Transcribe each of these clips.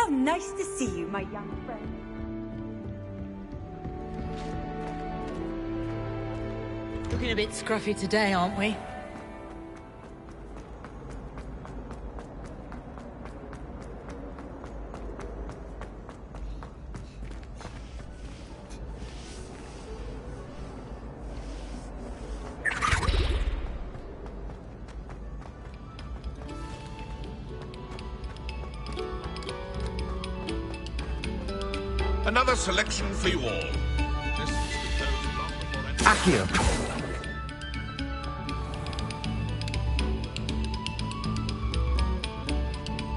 How nice to see you, my young friend. Looking a bit scruffy today, aren't we? Another selection for you all. This is the close long before Accio.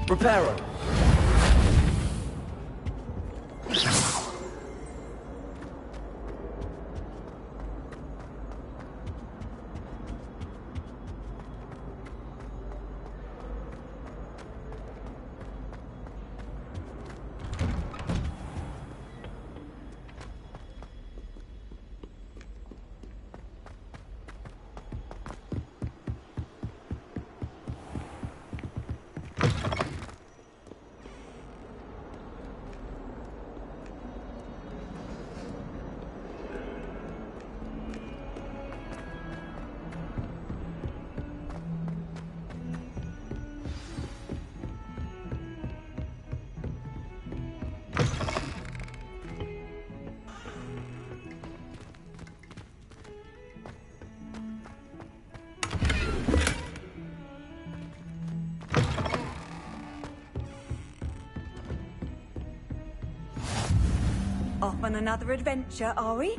Reparo. Off on another adventure, are we?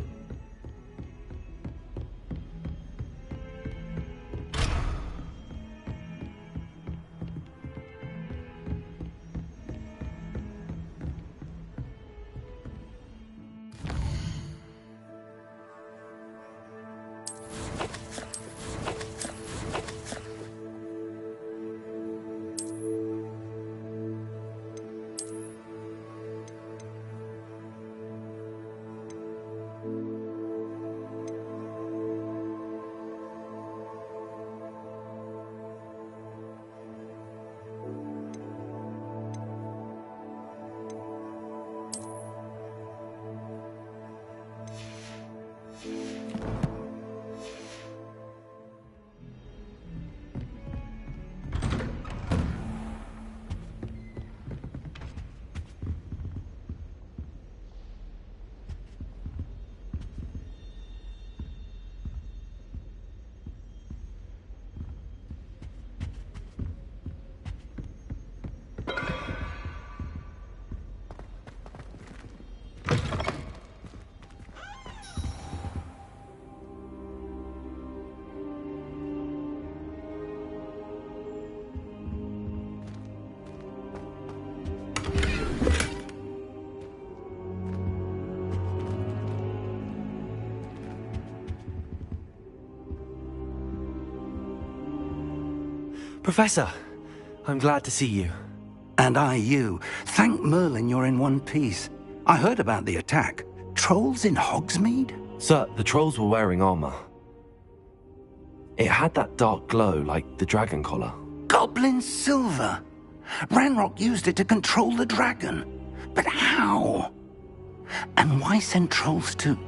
Professor, I'm glad to see you. And I you. Thank Merlin you're in one piece. I heard about the attack. Trolls in Hogsmeade? Sir, the trolls were wearing armor. It had that dark glow like the dragon collar. Goblin silver! Ranrock used it to control the dragon. But how? And why send trolls to...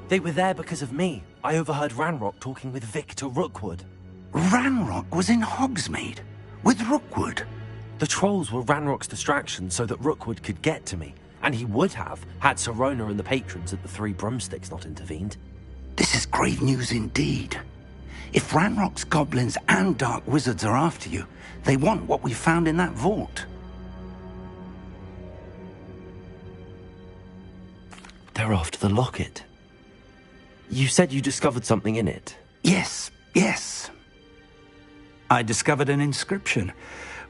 They were there because of me. I overheard Ranrock talking with Victor Rookwood. Ranrock was in Hogsmeade? With Rookwood? The trolls were Ranrock's distraction so that Rookwood could get to me. And he would have, had Sirona and the patrons at the Three Broomsticks not intervened. This is grave news indeed. If Ranrock's goblins and dark wizards are after you, they want what we found in that vault. They're after the locket. You said you discovered something in it. Yes. I discovered an inscription.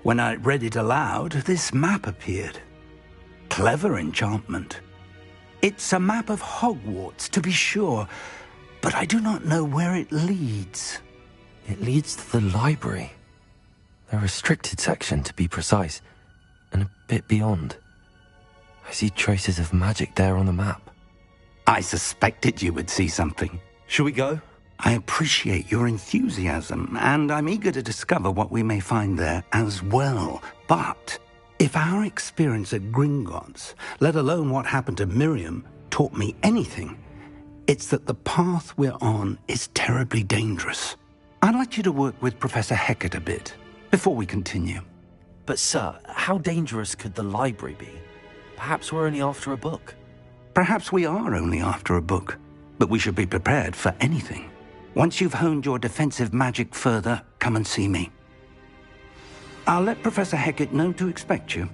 When I read it aloud, this map appeared. Clever enchantment. It's a map of Hogwarts, to be sure, but I do not know where it leads. It leads to the library. The restricted section, to be precise, and a bit beyond. I see traces of magic there on the map. I suspected you would see something. Shall we go? I appreciate your enthusiasm, and I'm eager to discover what we may find there as well. But If our experience at Gringotts, let alone what happened to Miriam, taught me anything, it's that the path we're on is terribly dangerous. I'd like you to work with Professor Hecat a bit, before we continue. But sir, how dangerous could the library be? Perhaps we're only after a book. Perhaps we are only after a book, but we should be prepared for anything. Once you've honed your defensive magic further, come and see me. I'll let Professor Hecat know to expect you.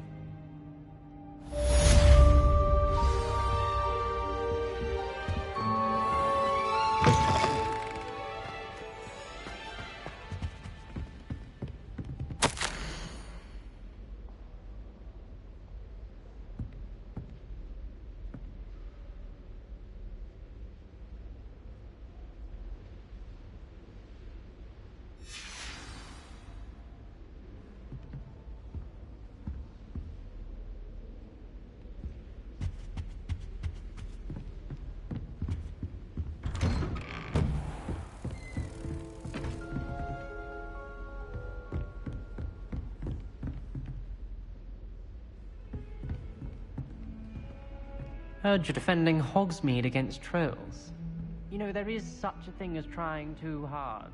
Heard you're defending Hogsmeade against trolls. You know, there is such a thing as trying too hard.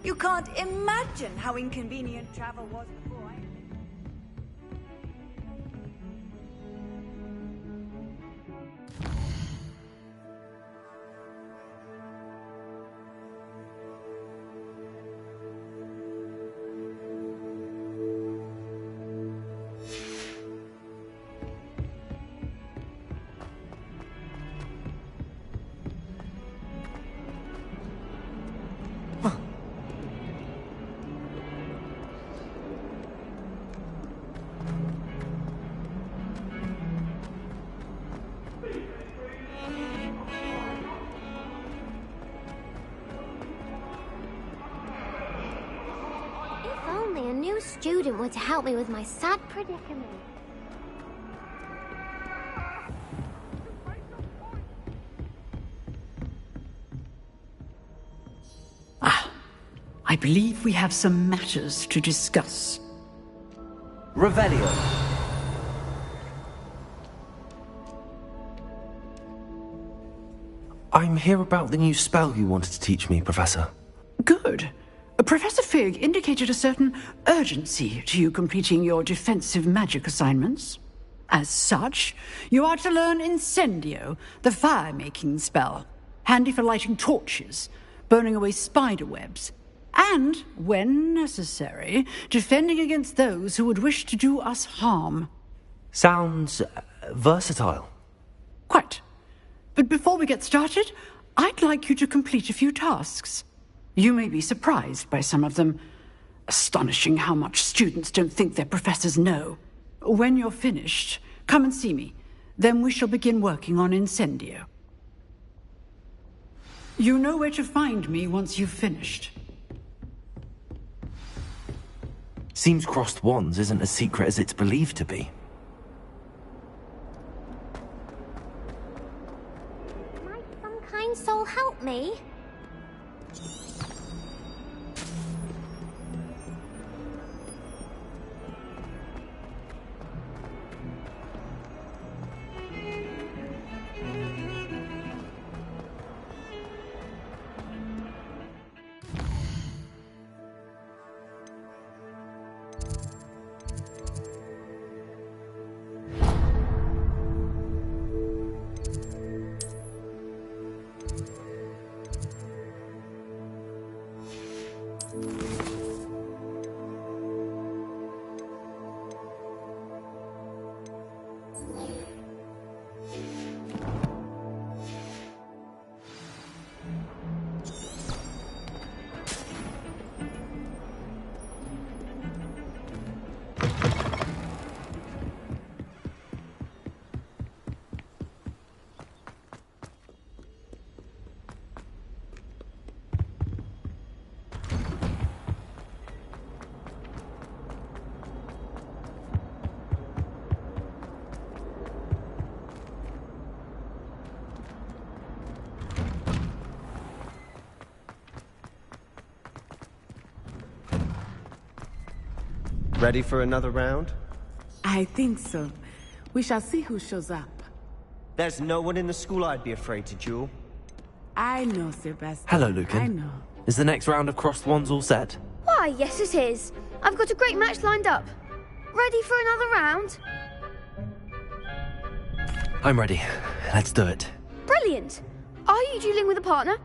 You can't imagine how inconvenient travel was before I... If only a new student were to help me with my sad predicament. I believe we have some matters to discuss. Revelio. I'm here about the new spell you wanted to teach me, Professor. Good. Professor Fig indicated a certain urgency to you completing your defensive magic assignments. As such, you are to learn Incendio, the fire-making spell, handy for lighting torches, burning away spider webs, and, when necessary, defending against those who would wish to do us harm. Sounds versatile. Quite. But before we get started, I'd like you to complete a few tasks. You may be surprised by some of them. Astonishing how much students don't think their professors know. When you're finished, come and see me. Then we shall begin working on Incendio. You know where to find me once you've finished. Seems crossed wands isn't as secret as it's believed to be. Might some kind soul help me? Ready for another round? I think so. We shall see who shows up. There's no one in the school I'd be afraid to duel. I know, Sebastian. Hello, Lucan. I know. Is the next round of crossed wands all set? Why, yes it is. I've got a great match lined up. Ready for another round? I'm ready. Let's do it. Brilliant. Are you dueling with a partner?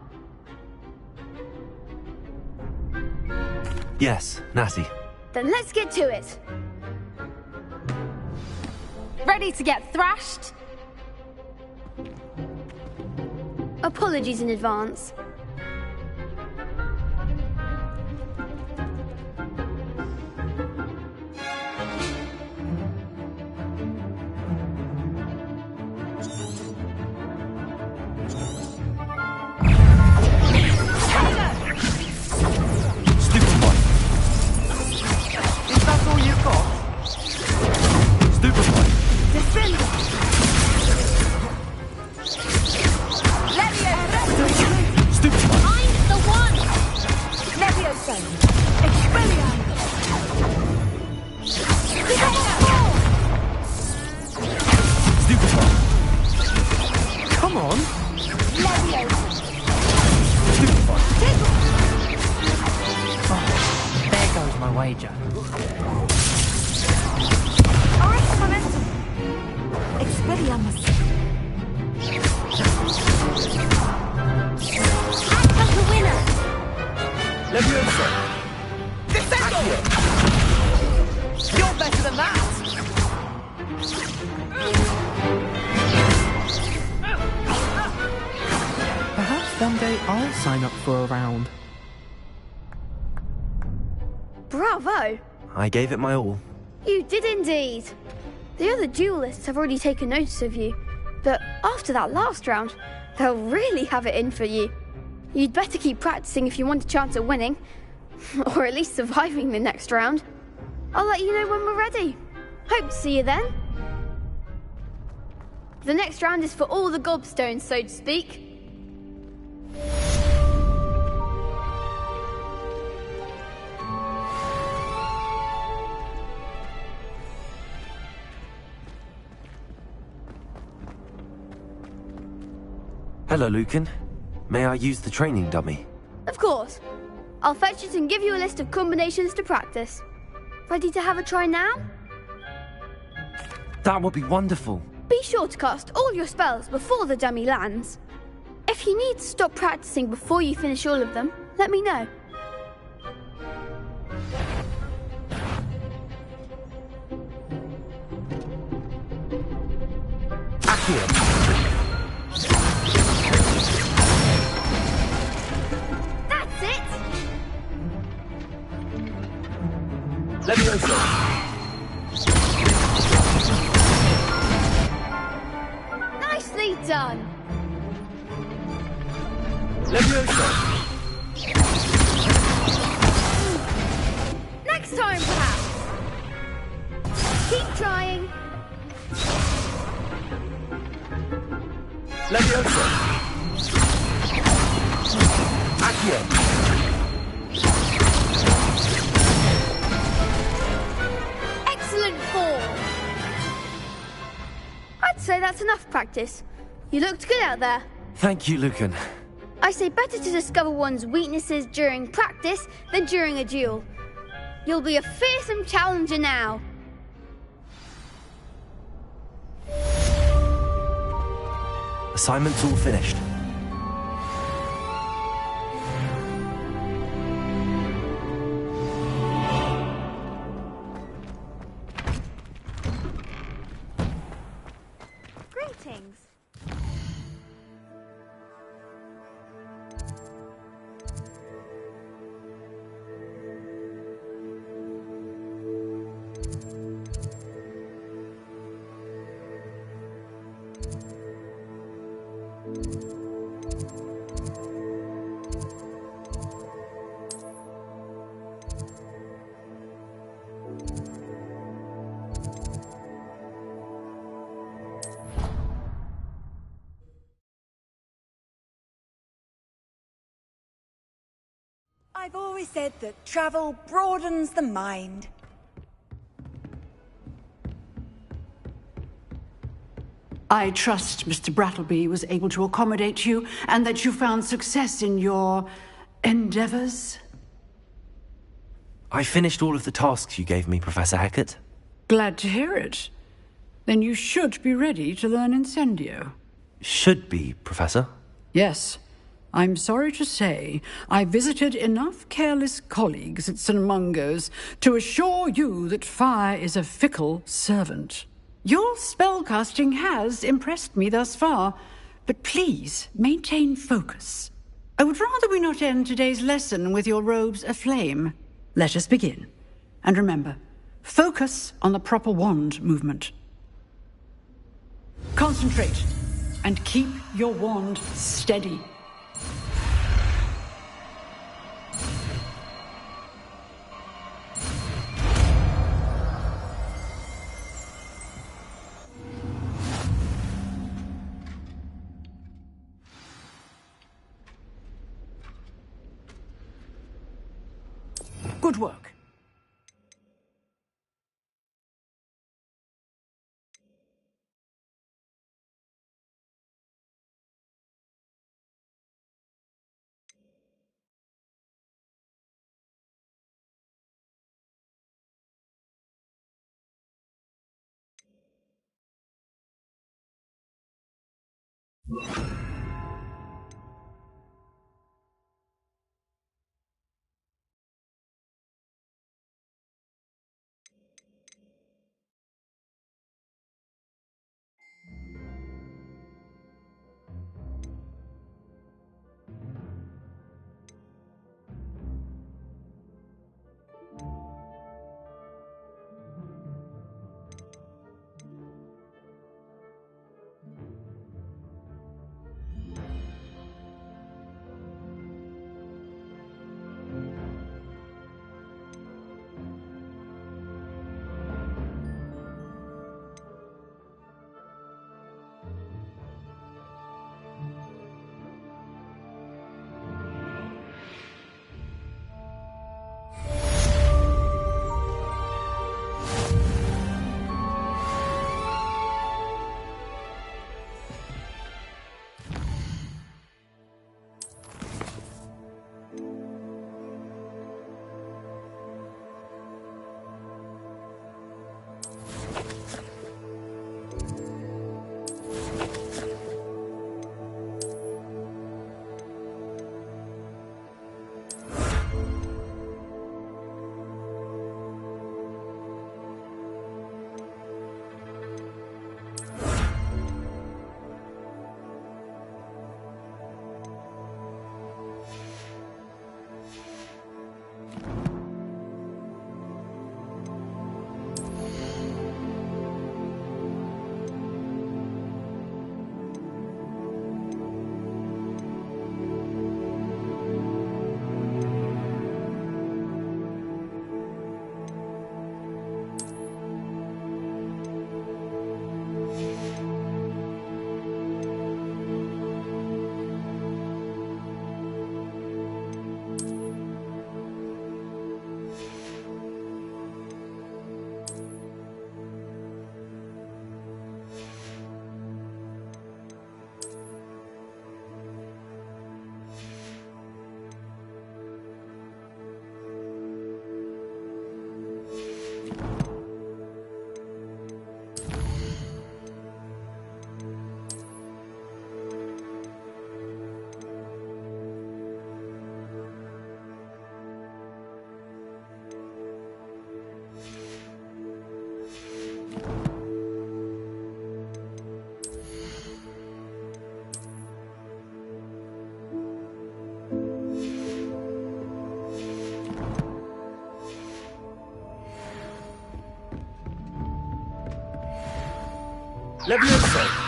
Yes, Natty. Then let's get to it. Ready to get thrashed? Apologies in advance. Come on! There goes my wager. Expelliarmus. Act as the winner. Leviosa! You're better than that! Perhaps someday I'll sign up for a round. Bravo. I gave it my all. You did indeed. The other duelists have already taken notice of you, but after that last round, they'll really have it in for you. You'd better keep practicing if you want a chance at winning, or at least surviving the next round. I'll let you know when we're ready. Hope to see you then. The next round is for all the gobstones, so to speak. Hello, Lucan. May I use the training dummy? Of course. I'll fetch it and give you a list of combinations to practice. Ready to have a try now? That would be wonderful. Be sure to cast all your spells before the dummy lands. If you need to stop practicing before you finish all of them, let me know. That's it! Leviosa! Nicely done! Leviosa! Next time, perhaps! Leviosa! Accio! Excellent form! I'd say that's enough practice. You looked good out there. Thank you, Lucan. I say better to discover one's weaknesses during practice than during a duel. You'll be a fearsome challenger now. Assignment's all finished. Greetings. I've always said that travel broadens the mind. I trust Mr. Brattleby was able to accommodate you and that you found success in your endeavors. I finished all of the tasks you gave me, Professor Hackett. Glad to hear it. Then you should be ready to learn Incendio. Should be, Professor. Yes. I'm sorry to say, I visited enough careless colleagues at St. Mungo's to assure you that fire is a fickle servant. Your spellcasting has impressed me thus far, but please maintain focus. I would rather we not end today's lesson with your robes aflame. Let us begin. And remember, focus on the proper wand movement. Concentrate, and keep your wand steady. Good work. Levioso!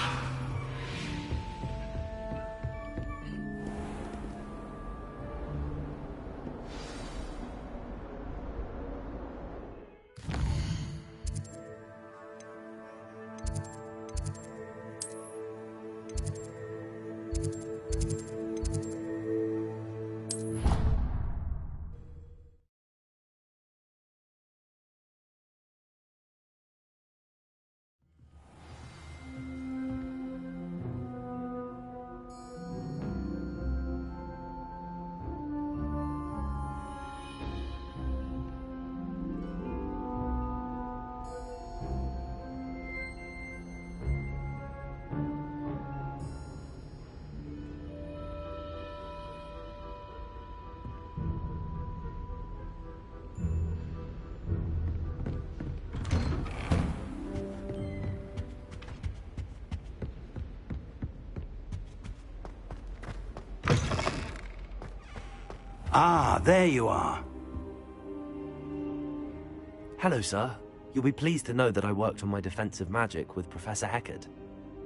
Ah, there you are. Hello, sir. You'll be pleased to know that I worked on my defensive magic with Professor Heckard.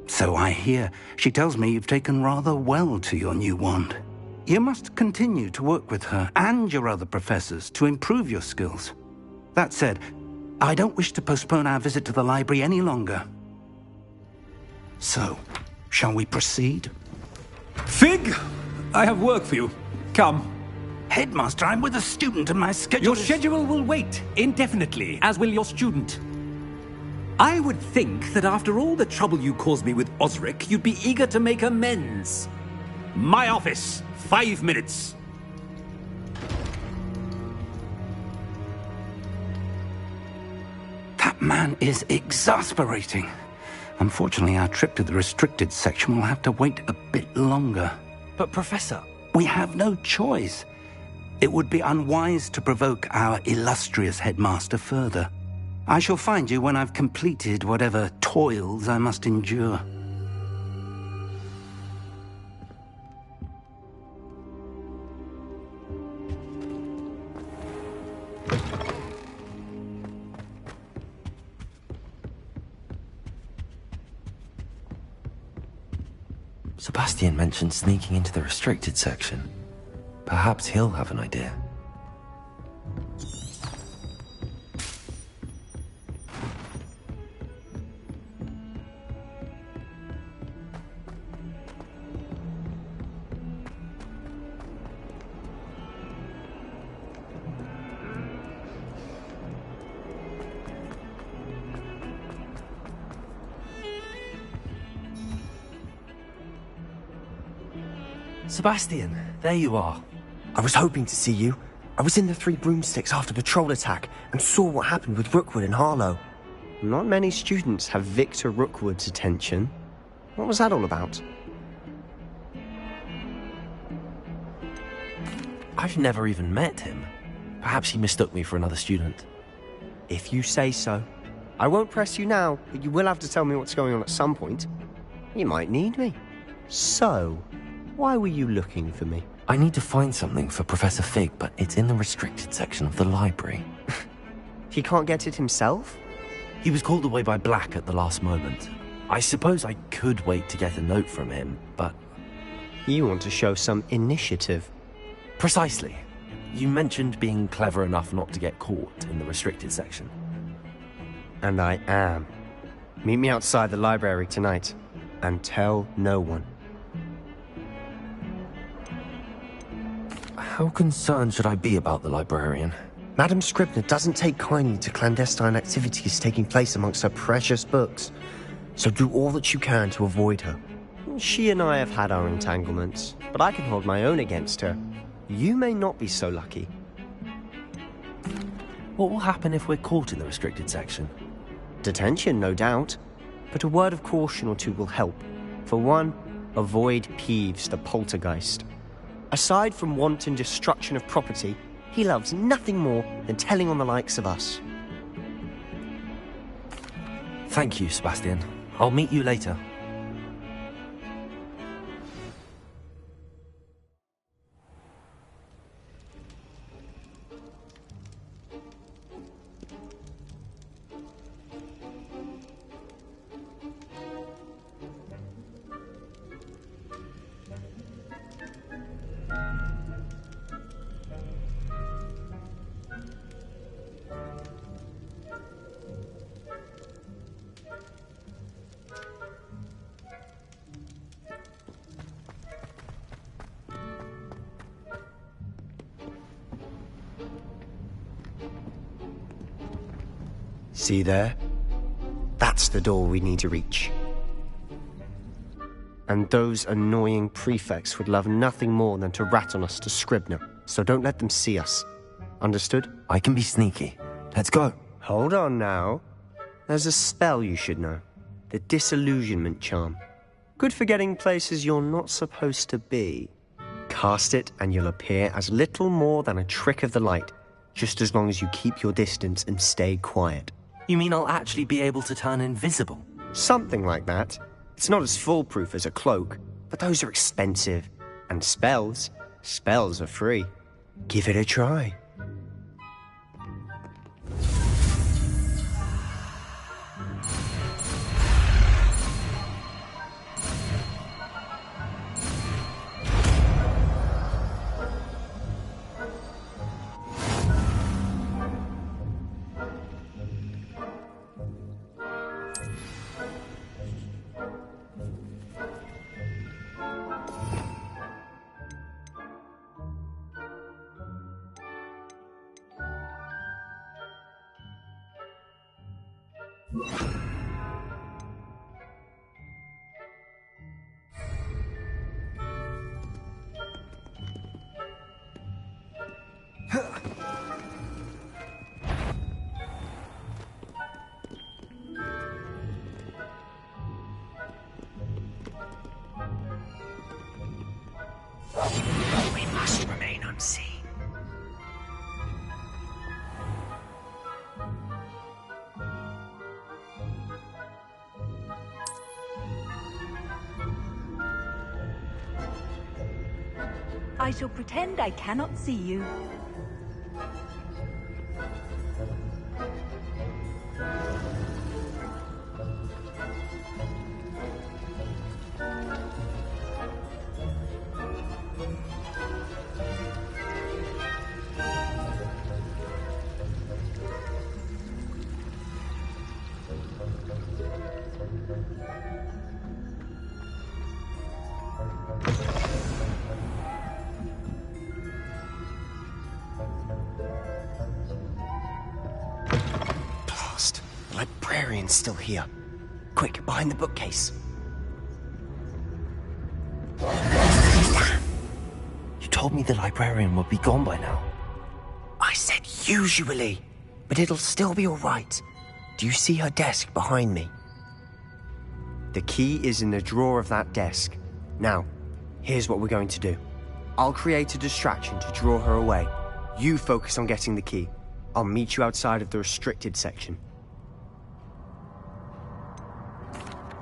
So I hear. She tells me you've taken rather well to your new wand. You must continue to work with her and your other professors to improve your skills. That said, I don't wish to postpone our visit to the library any longer. So, shall we proceed? Fig! I have work for you. Come. Headmaster, I'm with a student and my schedule Your schedule will wait indefinitely, as will your student. I would think that after all the trouble you caused me with Osric, you'd be eager to make amends. My office, 5 minutes. That man is exasperating. Unfortunately, our trip to the restricted section will have to wait a bit longer. But, Professor... We have no choice. It would be unwise to provoke our illustrious headmaster further. I shall find you when I've completed whatever toils I must endure. Sebastian mentioned sneaking into the restricted section. Perhaps he'll have an idea. Sebastian, there you are. I was hoping to see you. I was in the Three Broomsticks after patrol attack and saw what happened with Rookwood and Harlow. Not many students have Victor Rookwood's attention. What was that all about? I've never even met him. Perhaps he mistook me for another student. If you say so. I won't press you now, but you will have to tell me what's going on at some point. You might need me. So, why were you looking for me? I need to find something for Professor Fig, but it's in the restricted section of the library. He can't get it himself? He was called away by Black at the last moment. I suppose I could wait to get a note from him, but... You want to show some initiative. Precisely. You mentioned being clever enough not to get caught in the restricted section. And I am. Meet me outside the library tonight, and tell no one. How concerned should I be about the librarian? Madame Scribner doesn't take kindly to clandestine activities taking place amongst her precious books, so do all that you can to avoid her. She and I have had our entanglements, but I can hold my own against her. You may not be so lucky. What will happen if we're caught in the restricted section? Detention, no doubt, but a word of caution or two will help. For one, avoid Peeves, the poltergeist. Aside from wanton destruction of property, he loves nothing more than telling on the likes of us. Thank you, Sebastian. I'll meet you later. See there? That's the door we need to reach. And those annoying prefects would love nothing more than to rat on us to Scribner, so don't let them see us. Understood? I can be sneaky. Let's go. Hold on now. There's a spell you should know. The Disillusionment Charm. Good for getting places you're not supposed to be. Cast it and you'll appear as little more than a trick of the light, just as long as you keep your distance and stay quiet. You mean I'll actually be able to turn invisible? Something like that. It's not as foolproof as a cloak, but those are expensive. And spells are free. Give it a try. We must remain unseen. I shall pretend I cannot see you. Blast! The librarian's still here. Quick, behind the bookcase. You told me the librarian would be gone by now. I said usually, but it'll still be alright. Do you see her desk behind me? The key is in the drawer of that desk. Now, here's what we're going to do. I'll create a distraction to draw her away. You focus on getting the key. I'll meet you outside of the restricted section.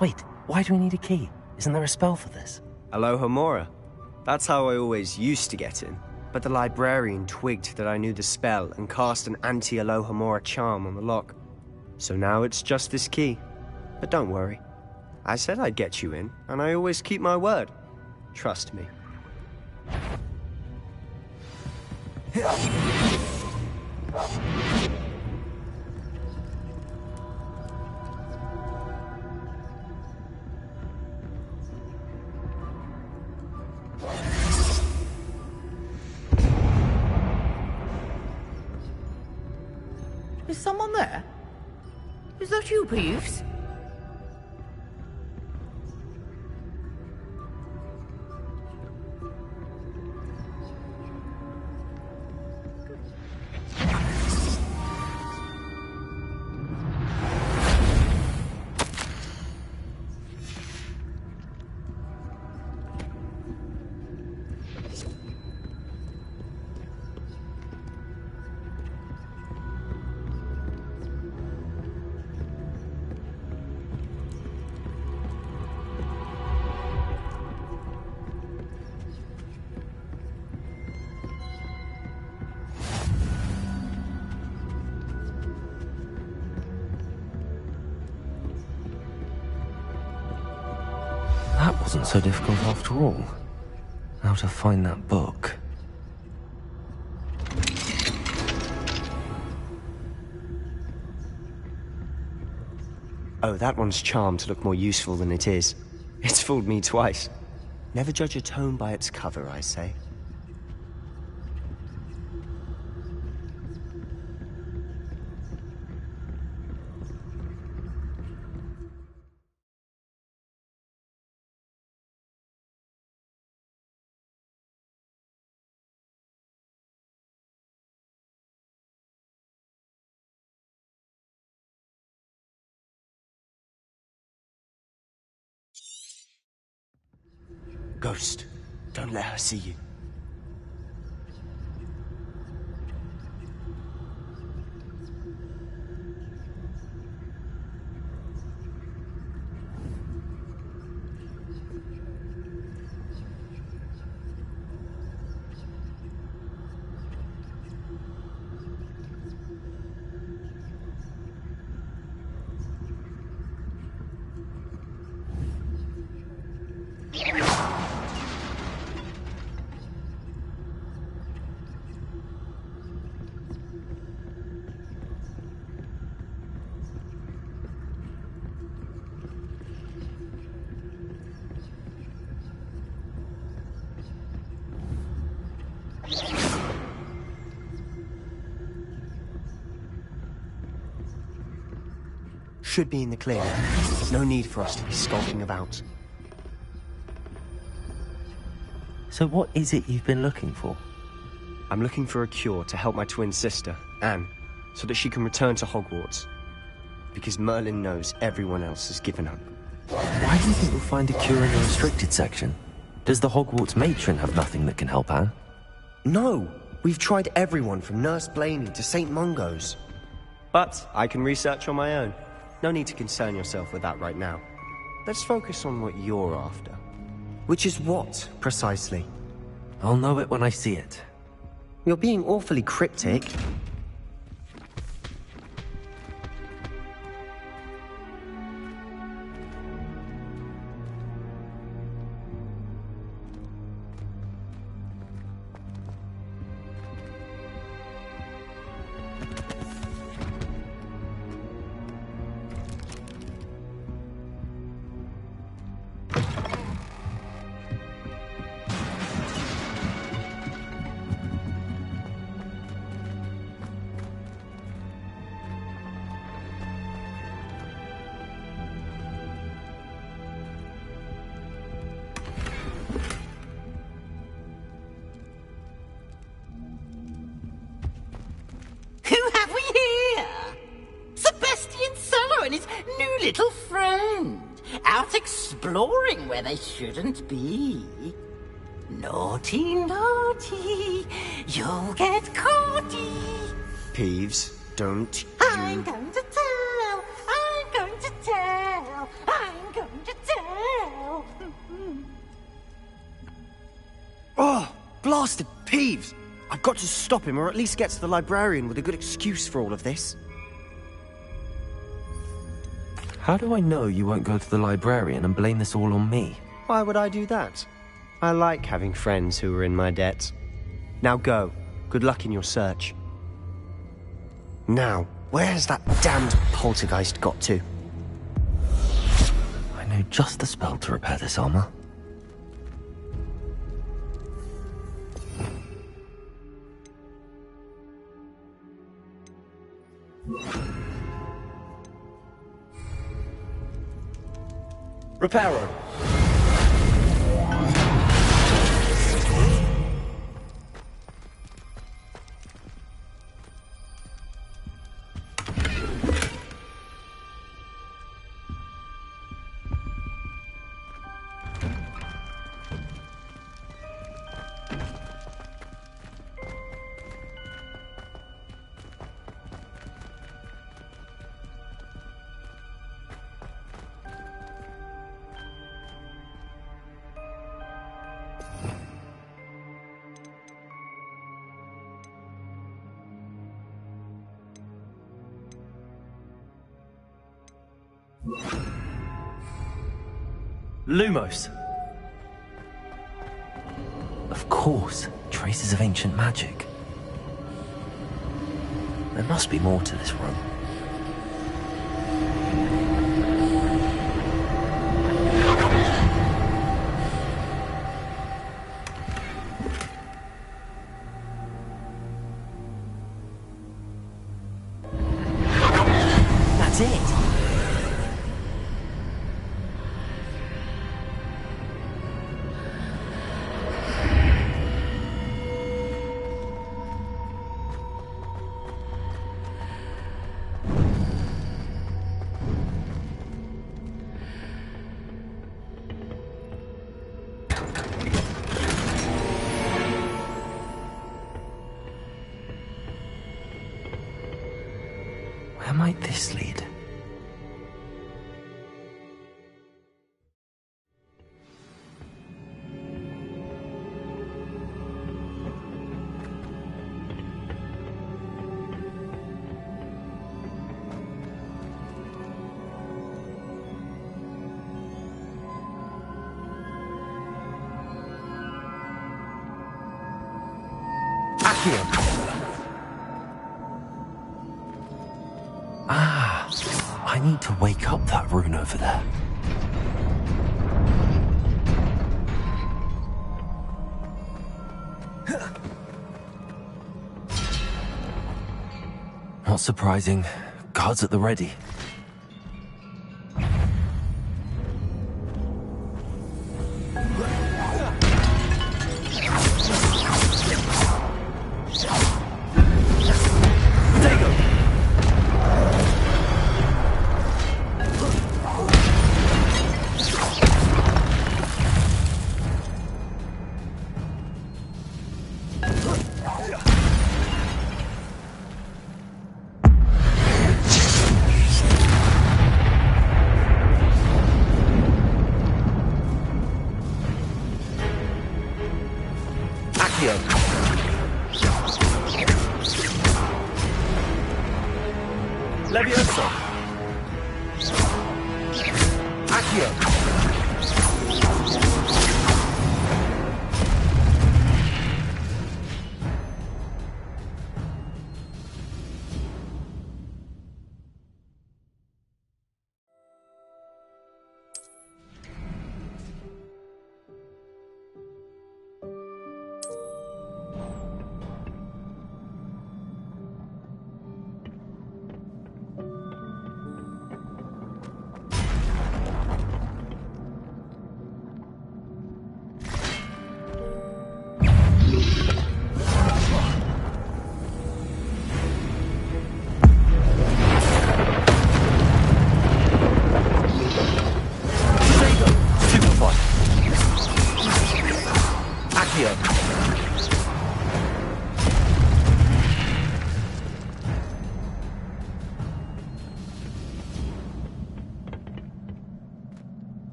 Wait, why do we need a key? Isn't there a spell for this? Alohomora. That's how I always used to get in. But the librarian twigged that I knew the spell and cast an anti-Alohomora charm on the lock. So now it's just this key. But don't worry. I said I'd get you in, and I always keep my word. Trust me. Is someone there? Is that you, Peeves? That wasn't so difficult after all. How to find that book. Oh, that one's charmed to look more useful than it is. It's fooled me twice. Never judge a tome by its cover, I say. Ghost, don't let her see you. Should be in the clear. No need for us to be skulking about. So what is it you've been looking for? I'm looking for a cure to help my twin sister, Anne, so that she can return to Hogwarts. Because Merlin knows everyone else has given up. Why do you think we'll find a cure in the restricted section? Does the Hogwarts matron have nothing that can help Anne? No! We've tried everyone from Nurse Blaney to St. Mungo's. But I can research on my own. No need to concern yourself with that right now. Let's focus on what you're after. Which is what, precisely? I'll know it when I see it. You're being awfully cryptic. Who have we here? Sebastian Cello and his new little friend. Out exploring where they shouldn't be. Naughty, naughty. You'll get caughty. Peeves, don't I'm going to tell. I'm going to tell. I'm going to tell. Oh, blasted Peeves! I've got to stop him, or at least get to the librarian with a good excuse for all of this. How do I know you won't go to the librarian and blame this all on me? Why would I do that? I like having friends who are in my debt. Now go. Good luck in your search. Now, where's that damned poltergeist got to? I know just the spell to repair this armor. Reparo. Lumos! Of course, traces of ancient magic. There must be more to this room. That's it! Where might this lead? Ah, I need to wake up that rune over there. Not surprising. Guards at the ready. Levioso. Accio.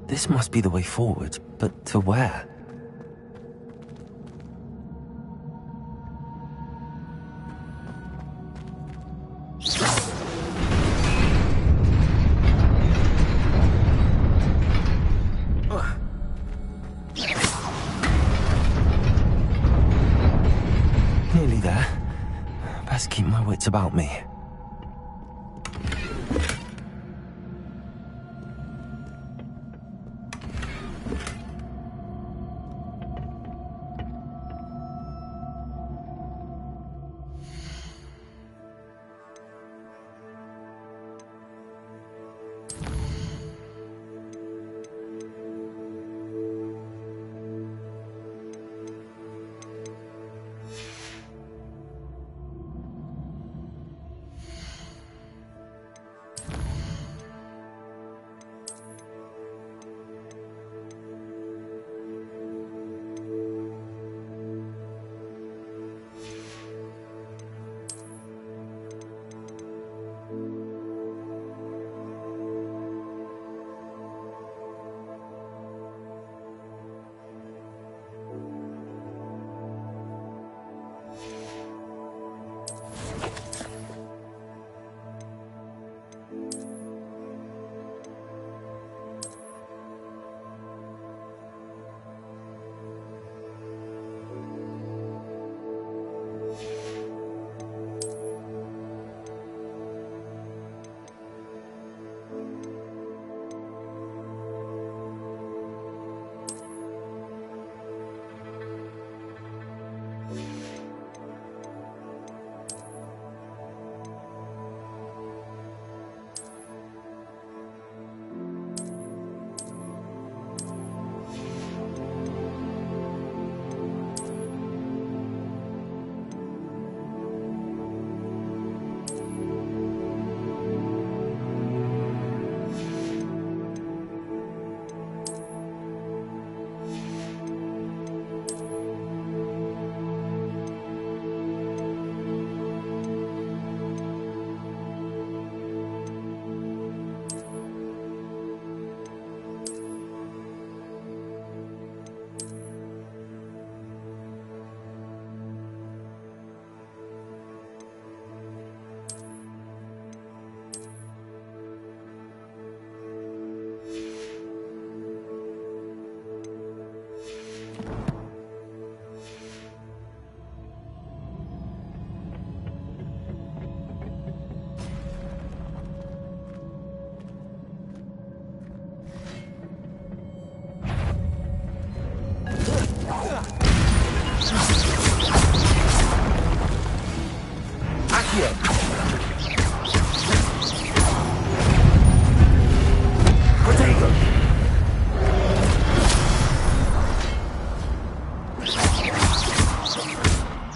This must be the way forward, but to where? Nearly there. Best keep my wits about me.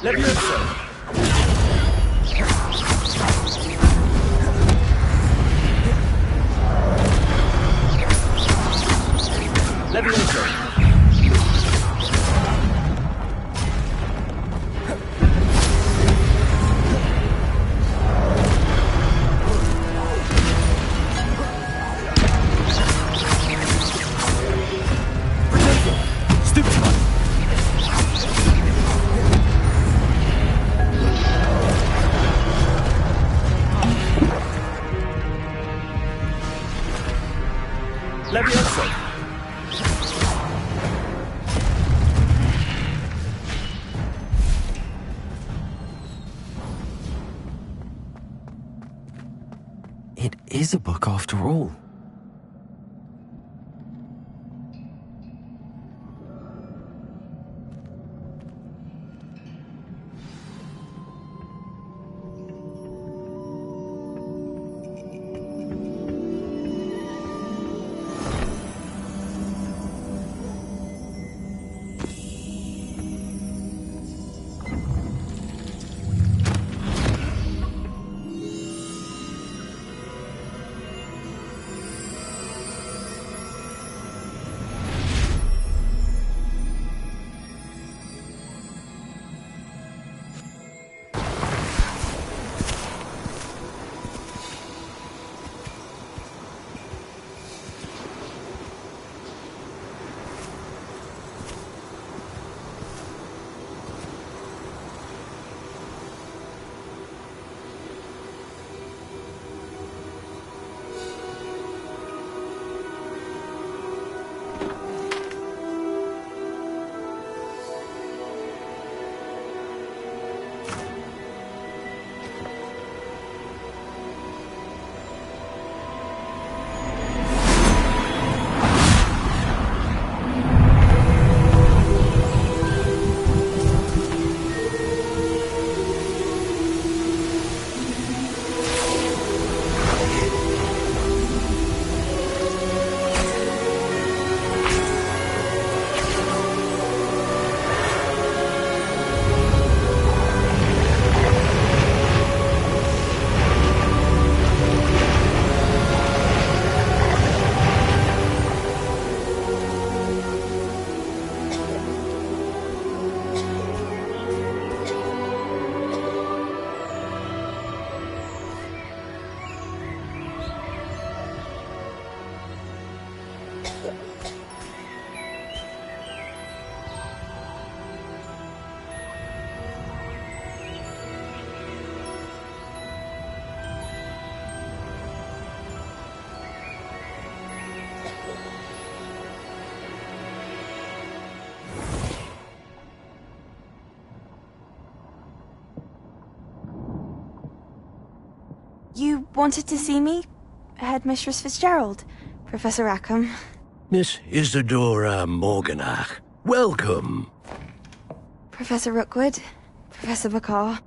Levioso! Levioso! Levioso! It is a book after all. You wanted to see me? Headmistress Fitzgerald? Professor Rackham? Miss Isadora Morganach, welcome. Professor Rookwood? Professor Bakar?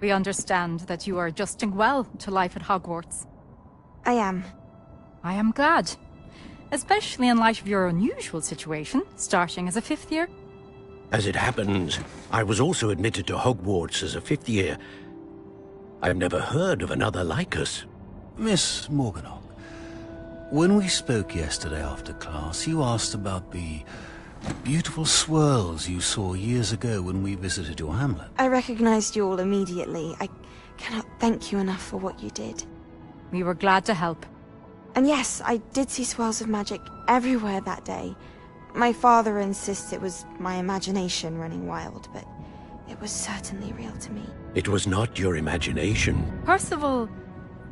We understand that you are adjusting well to life at Hogwarts. I am. I am glad. Especially in light of your unusual situation, starting as a fifth year. As it happens, I was also admitted to Hogwarts as a fifth year. I've never heard of another like us. Miss Morganach, when we spoke yesterday after class, you asked about the beautiful swirls you saw years ago when we visited your hamlet. I recognized you all immediately. I cannot thank you enough for what you did. We were glad to help. And yes, I did see swirls of magic everywhere that day. My father insists it was my imagination running wild, but it was certainly real to me. It was not your imagination. Percival,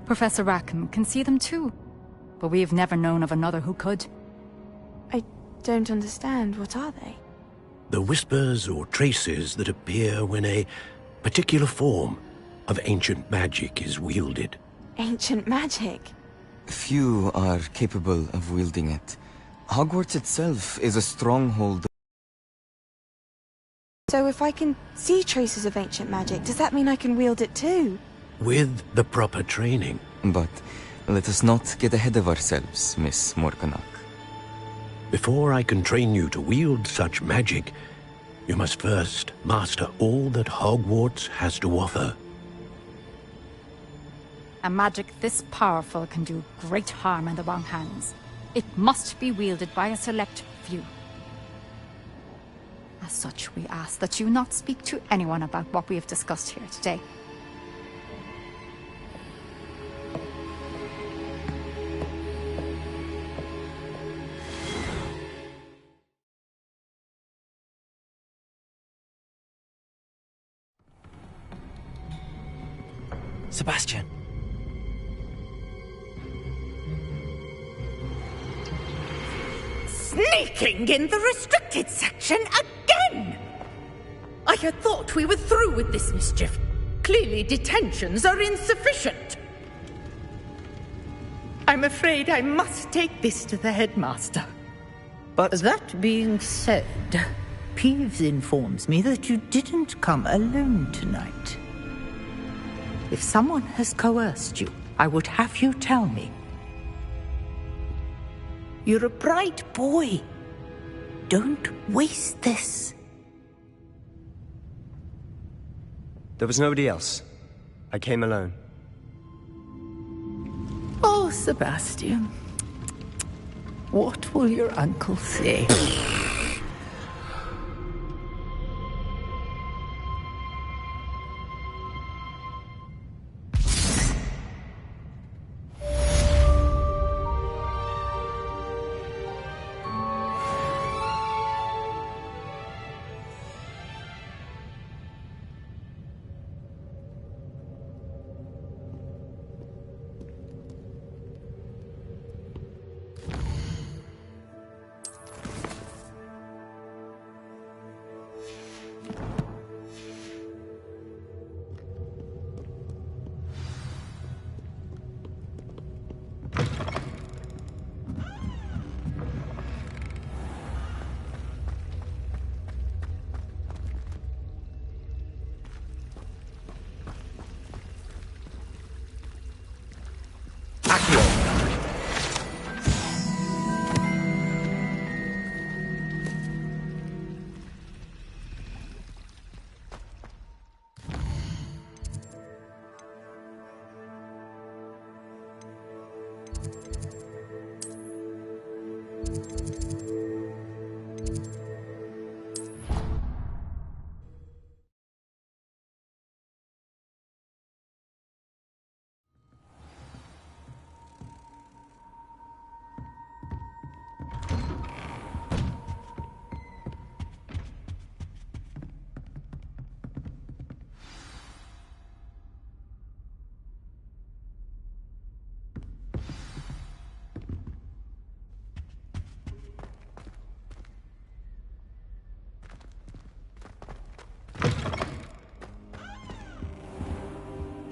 Professor Rackham can see them too. But we have never known of another who could. I don't understand. What are they? The whispers or traces that appear when a particular form of ancient magic is wielded. Ancient magic? Few are capable of wielding it. Hogwarts itself is a stronghold. So if I can see traces of ancient magic, does that mean I can wield it too? With the proper training. But let us not get ahead of ourselves, Miss Morganach. Before I can train you to wield such magic, You must first master all that Hogwarts has to offer. A magic this powerful can do great harm in the wrong hands. It must be wielded by a select few. As such, we ask that you not speak to anyone about what we have discussed here today. Sebastian. Sneaking in the restricted section again! I had thought we were through with this mischief. Clearly detentions are insufficient. I'm afraid I must take this to the headmaster. But that being said, Peeves informs me that you didn't come alone tonight. If someone has coerced you, I would have you tell me. You're a bright boy. Don't waste this. There was nobody else. I came alone. Oh, Sebastian. What will your uncle say?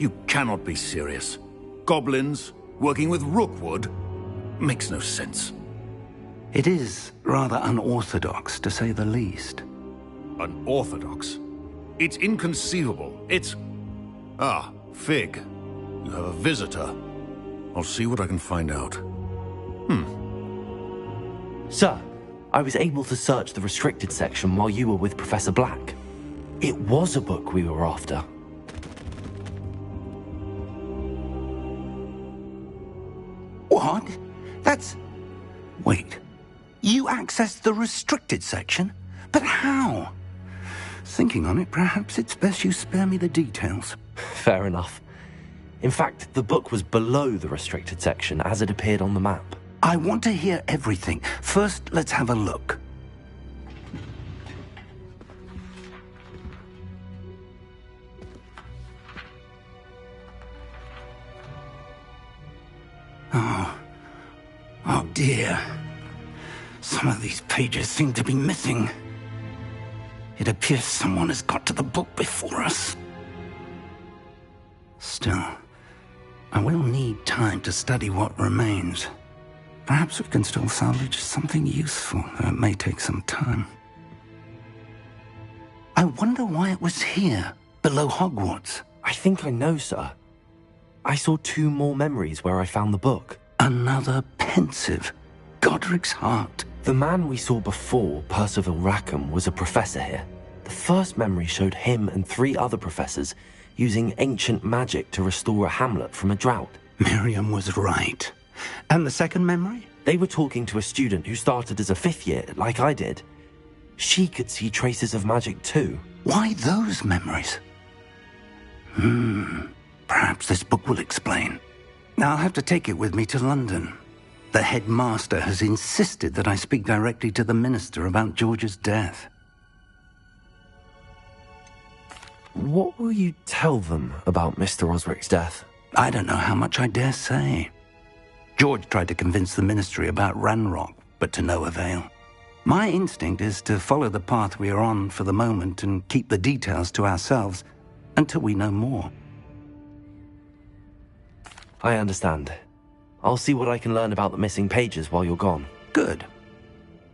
You cannot be serious. Goblins working with Rookwood makes no sense. It is rather unorthodox, to say the least. Unorthodox? It's inconceivable. It's... Ah, Fig. You have a visitor. I'll see what I can find out. Sir, I was able to search the restricted section while you were with Professor Black. It was a book we were after. What? That's... Wait. You accessed the restricted section? But how? Thinking on it, perhaps it's best you spare me the details. Fair enough. In fact, the book was below the restricted section as it appeared on the map. I want to hear everything. First, let's have a look. Oh dear. Some of these pages seem to be missing. It appears someone has got to the book before us. Still, I will need time to study what remains. Perhaps we can still salvage something useful, though it may take some time. I wonder why it was here, below Hogwarts. I think I know, sir. I saw 2 more memories where I found the book. Another pensive. Godric's heart. The man we saw before, Percival Rackham, was a professor here. The first memory showed him and 3 other professors using ancient magic to restore a hamlet from a drought. Miriam was right. And the second memory? They were talking to a student who started as a 5th year, like I did. She could see traces of magic too. Why those memories? Perhaps this book will explain. I'll have to take it with me to London. The headmaster has insisted that I speak directly to the minister about George's death. What will you tell them about Mr. Osric's death? I don't know how much I dare say. George tried to convince the ministry about Ranrock, but to no avail. My instinct is to follow the path we are on for the moment and keep the details to ourselves until we know more. I understand. I'll see what I can learn about the missing pages while you're gone. Good.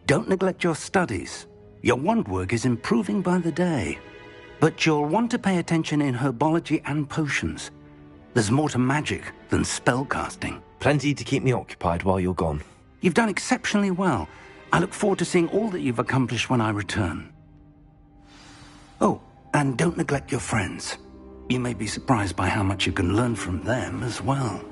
Don't neglect your studies. Your wand work is improving by the day. But you'll want to pay attention in herbology and potions. There's more to magic than spellcasting. Plenty to keep me occupied while you're gone. You've done exceptionally well. I look forward to seeing all that you've accomplished when I return. Oh, and don't neglect your friends. You may be surprised by how much you can learn from them as well.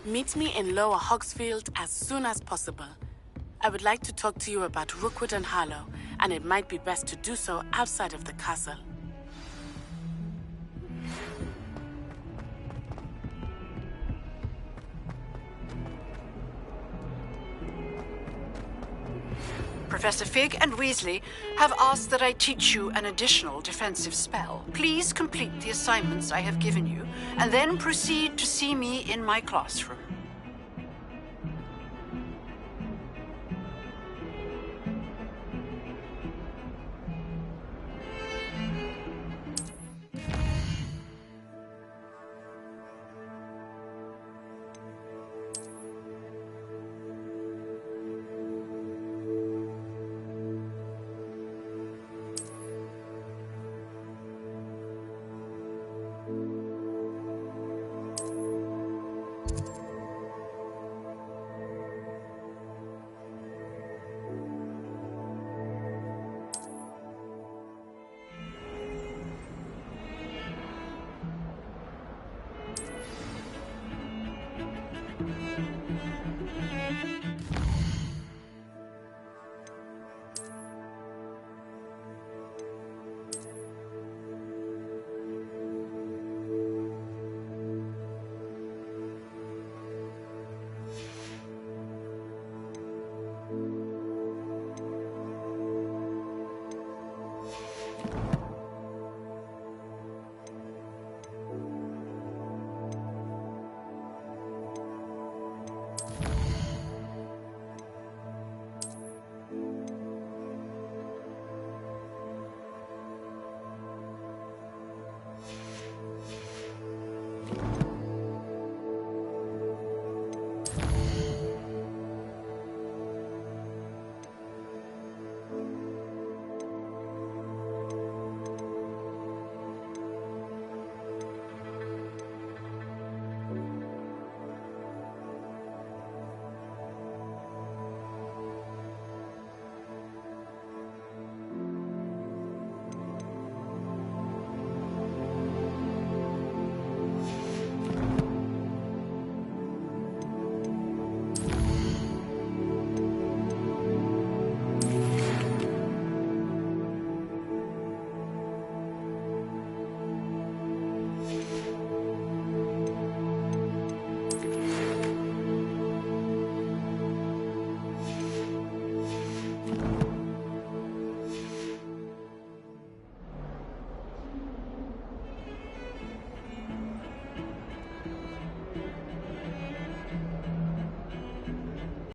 Meet me in Lower Hogsfield as soon as possible. I would like to talk to you about Rookwood and Harlow, and it might be best to do so outside of the castle. Professor Fig and Weasley have asked that I teach you an additional defensive spell. Please complete the assignments I have given you, and then proceed to see me in my classroom.